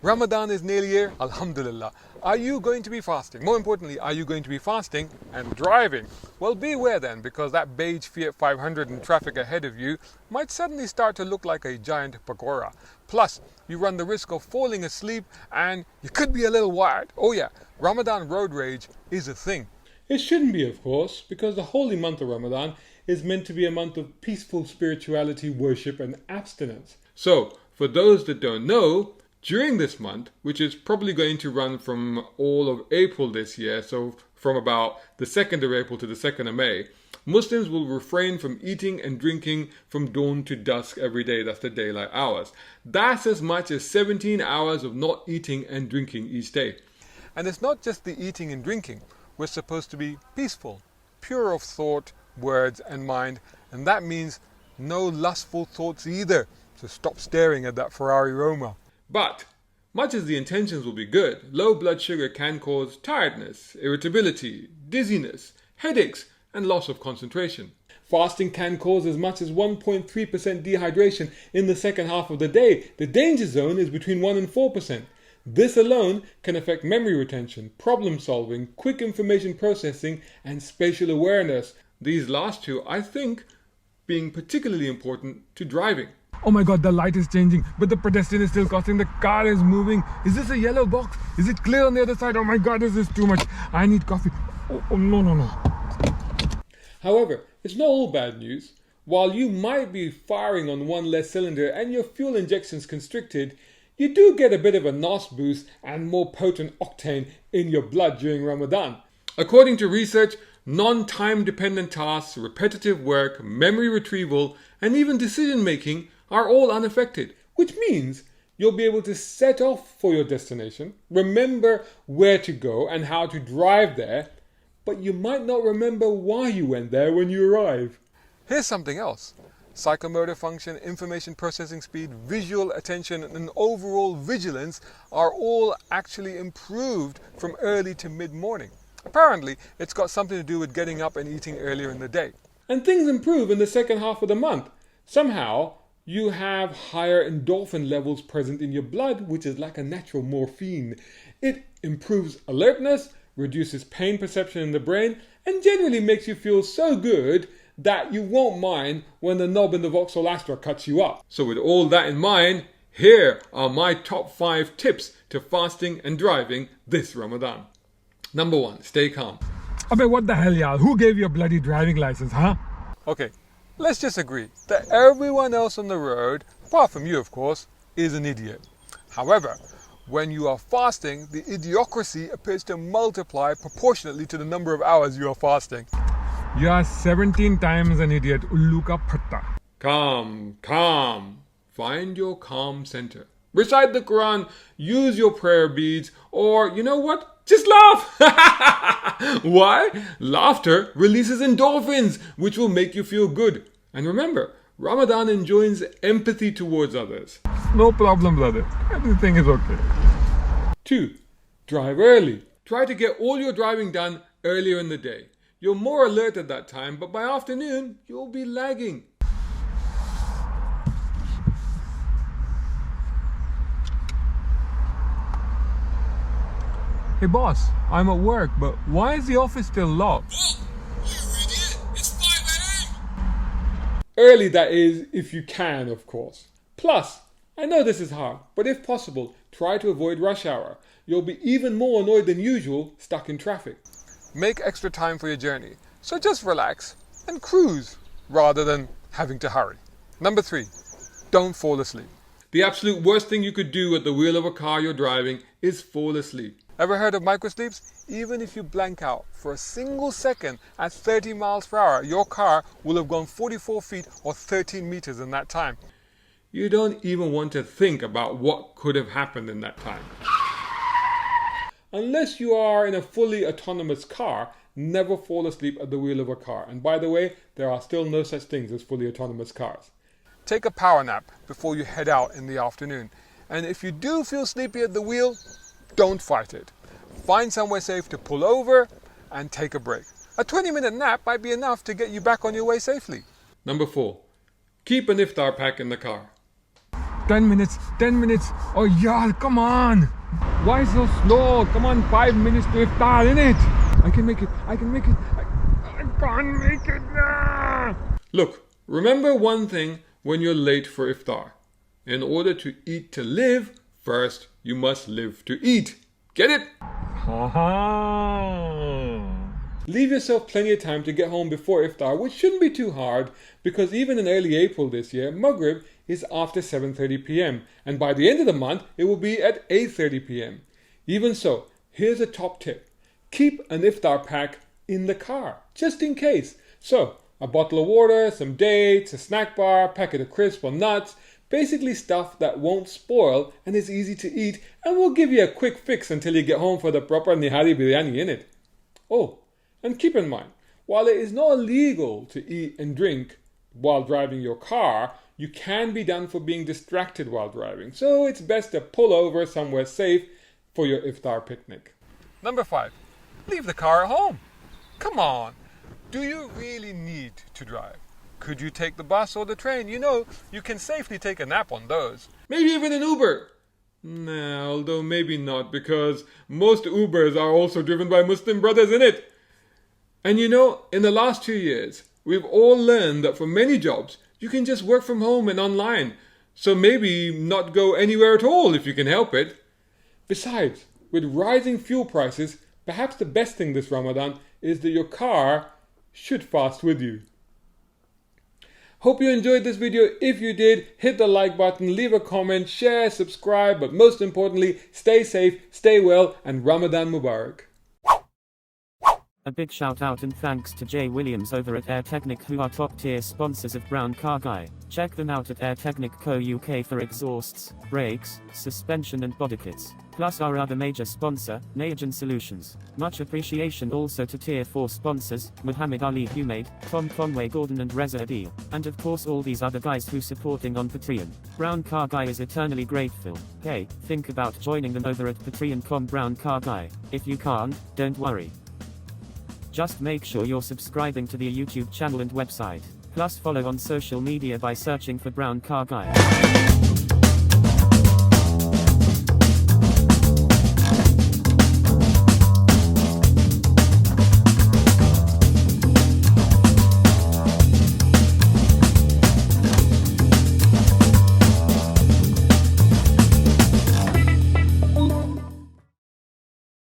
Ramadan is nearly here, alhamdulillah. Are you going to be fasting? More importantly, are you going to be fasting and driving? Well, beware then, because that beige Fiat 500 in traffic ahead of you might suddenly start to look like a giant pakora. Plus, you run the risk of falling asleep and you could be a little wired. Oh yeah, Ramadan road rage is a thing. It shouldn't be, of course, because the holy month of Ramadan is meant to be a month of peaceful spirituality, worship, and abstinence. So, for those that don't know, during this month, which is probably going to run from all of April this year, so from about the 2nd of April to the 2nd of May, Muslims will refrain from eating and drinking from dawn to dusk every day. That's the daylight hours. That's as much as 17 hours of not eating and drinking each day. And it's not just the eating and drinking. We're supposed to be peaceful, pure of thought, words, and mind, and that means no lustful thoughts either. So stop staring at that Ferrari Roma. But, much as the intentions will be good, low blood sugar can cause tiredness, irritability, dizziness, headaches, and loss of concentration. Fasting can cause as much as 1.3% dehydration in the second half of the day. The danger zone is between 1 and 4%. This alone can affect memory retention, problem solving, quick information processing, and spatial awareness. These last two, I think, being particularly important to driving. Oh my god, the light is changing, but the pedestrian is still crossing, the car is moving. Is this a yellow box? Is it clear on the other side? Oh my god, this is too much. I need coffee. Oh no. However, it's not all bad news. While you might be firing on one less cylinder and your fuel injections constricted, you do get a bit of a NOS boost and more potent octane in your blood during Ramadan. According to research, non-time dependent tasks, repetitive work, memory retrieval, and even decision making are all unaffected, which means you'll be able to set off for your destination, remember where to go and how to drive there, but you might not remember why you went there when you arrive. Here's something else. Psychomotor function, information processing speed, visual attention, and overall vigilance are all actually improved from early to mid-morning. Apparently, it's got something to do with getting up and eating earlier in the day. And things improve in the second half of the month. Somehow, you have higher endorphin levels present in your blood, which is like a natural morphine. It improves alertness, reduces pain perception in the brain, and generally makes you feel so good that you won't mind when the knob in the Vauxhall Astra cuts you up. So with all that in mind, here are my top 5 tips to fasting and driving this Ramadan. Number 1, stay calm. Abey, what the hell, y'all? Who gave you a bloody driving license, huh? Okay, let's just agree that everyone else on the road, apart from you of course, is an idiot. However, when you are fasting, the idiocracy appears to multiply proportionately to the number of hours you are fasting. You are 17 times an idiot, ullu ka phatta. Calm. Find your calm center. Recite the Quran, use your prayer beads, or you know what? Just laugh! Why? Laughter releases endorphins, which will make you feel good. And remember, Ramadan enjoins empathy towards others. No problem, brother. Everything is okay. 2. Drive early. Try to get all your driving done earlier in the day. You're more alert at that time, but by afternoon, you'll be lagging. Hey boss, I'm at work, but why is the office still locked? You idiot! It's 5 a.m. Early, that is, if you can, of course. Plus, I know this is hard, but if possible, try to avoid rush hour. You'll be even more annoyed than usual stuck in traffic. Make extra time for your journey, so just relax and cruise rather than having to hurry. Number 3, don't fall asleep. The absolute worst thing you could do at the wheel of a car you're driving is fall asleep. Ever heard of microsleeps? Even if you blank out for a single second at 30 miles per hour, your car will have gone 44 feet or 13 meters in that time. You don't even want to think about what could have happened in that time. Unless you are in a fully autonomous car, never fall asleep at the wheel of a car. And by the way, there are still no such things as fully autonomous cars. Take a power nap before you head out in the afternoon. And if you do feel sleepy at the wheel, don't fight it. Find somewhere safe to pull over and take a break. A 20-minute nap might be enough to get you back on your way safely. Number 4, keep an Iftar pack in the car. 10 minutes, 10 minutes. Oh yeah, come on. Why so slow? Come on, 5 minutes to iftar, innit? I can make it, I can make it. I can't make it now. Look, remember one thing when you're late for iftar. In order to eat to live, first you must live to eat. Get it? Leave yourself plenty of time to get home before iftar, which shouldn't be too hard because even in early April this year, Maghrib is after 7:30 p.m. and by the end of the month, it will be at 8:30 p.m. Even so, here's a top tip. Keep an iftar pack in the car, just in case. So, a bottle of water, some dates, a snack bar, packet of crisps or nuts, basically stuff that won't spoil and is easy to eat and will give you a quick fix until you get home for the proper nihari biryani in it. Oh, and keep in mind, while it is not illegal to eat and drink while driving your car, you can be done for being distracted while driving. So it's best to pull over somewhere safe for your iftar picnic. Number 5, leave the car at home. Come on, do you really need to drive? Could you take the bus or the train? You know, you can safely take a nap on those. Maybe even an Uber. Nah, although maybe not because most Ubers are also driven by Muslim brothers in it. And you know, in the last 2 years, we've all learned that for many jobs, you can just work from home and online. So maybe not go anywhere at all if you can help it. Besides, with rising fuel prices, perhaps the best thing this Ramadan is that your car should fast with you. Hope you enjoyed this video. If you did, hit the like button, leave a comment, share, subscribe, but most importantly, stay safe, stay well, and Ramadan Mubarak. A big shout out and thanks to Jay Williams over at Air Technic, who are top tier sponsors of Brown Car Guy. Check them out at Air Technic Co UK for exhausts, brakes, suspension and body kits. Plus our other major sponsor, Nayajan Solutions. Much appreciation also to tier 4 sponsors, Muhammad Ali Humaid, Tom Conway Gordon and Reza Adil. And of course all these other guys who supporting on Patreon. Brown Car Guy is eternally grateful. Hey, think about joining them over at Patreon.com Brown Car Guy. If you can't, don't worry. Just make sure you're subscribing to the YouTube channel and website. Plus follow on social media by searching for Brown Car Guy.